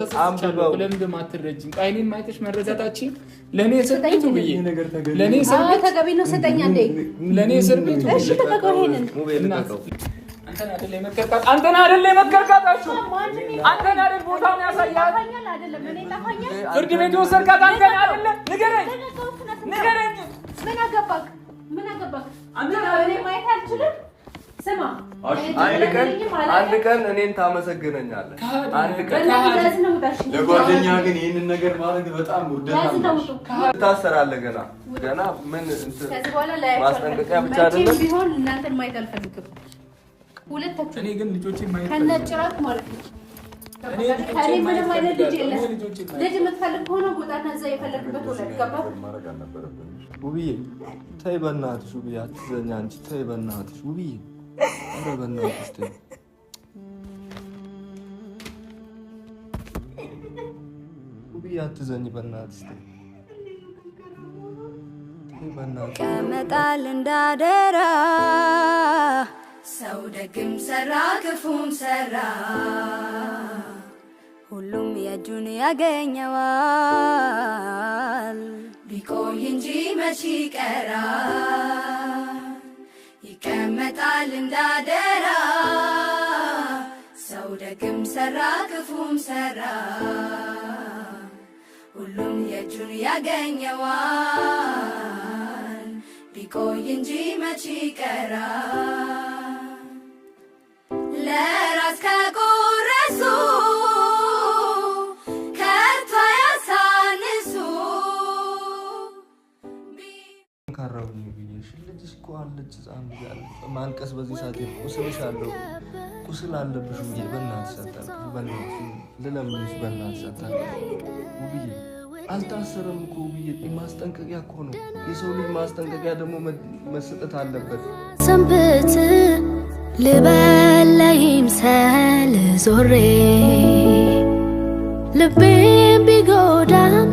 ለምን ማትረጅኝ ቃይኔን ማይተሽ መረዳታችን ለኔ እስር ቤት ብዬ ለኔ እስር ቤት ተገቢ ነው። ሰጠኛ እንዴ ለኔ እስር ቤት እሺ ተቀበሉኝ። አንተና አይደለ መከርካት አንተና አይደለ መከርካታችሁ አንተና አይደለ ቦታውን ያሳያል አይደለም እኔ ታፋኛል ፍርድ ቤት ወሰድካት አንተና አይደለ ንገረኝ ምን አገባክ አንተና እኔ ማየት አልችልም። ስማ አንድ ቀን እኔን ታመሰግነኛለህ። አንድ ቀን ለጓደኛ ግን ይሄንን ነገር ማድረግ በጣም ውርደት ታሰራለህ። ገና ምን እንትን ማስጠንቀቂያ ብቻ አይደለም ቢሆን እናንተን ማየት አልፈልግም። ሁለታችሁ እኔ ግን ልጆቼን ማየት ከነጭራቅ ማለት ነው። እኔ ምንም አይነት ልጅ የለም። ልጅ የምትፈልግ ከሆነ ጎዳና እዛ የፈለግበት ወለድ ገባ። ውብዬ ተይ በእናትሽ ውብዬ አትዘኛ አንቺ ተይ በእናትሽ ውብዬ ኧረ በእናትሽ ተይ ውብዬ አትዘኝ በእናትሽ ተይ በእናትሽ ቀመጣል እንዳደራ ሰው ደግም ሰራ ክፉም ሰራ ሁሉም የእጁን ያገኘዋል ቢቆይ እንጂ መች ቀራ ይቀመጣል እንዳደራ ሰው ደግም ሰራ ክፉም ሰራ ሁሉም የእጁን ያገኘዋል ቢቆይ እንጂ መች ቀራ ለራስ ከቆረሱ ከርቷ ያሳንሱ ካራውኝ ብዬሽ ልጅሽ እኮ አለች ህፃን ያለ ማልቀስ በዚህ ሰዓት ቁስልሽ አለው ቁስል አለብሽ ብዬ በእናትሽ አታልቅሽ በእናትሽ ልለምንሽ በእናትሽ አታልቅሽ ውብዬ አልታሰረም እኮ ውብዬ ማስጠንቀቂያ እኮ ነው የሰው ልጅ ማስጠንቀቂያ ደግሞ መሰጠት አለበት ሰንብት ልበለይም ሰል ዞሬ ልቤም ቢጎዳም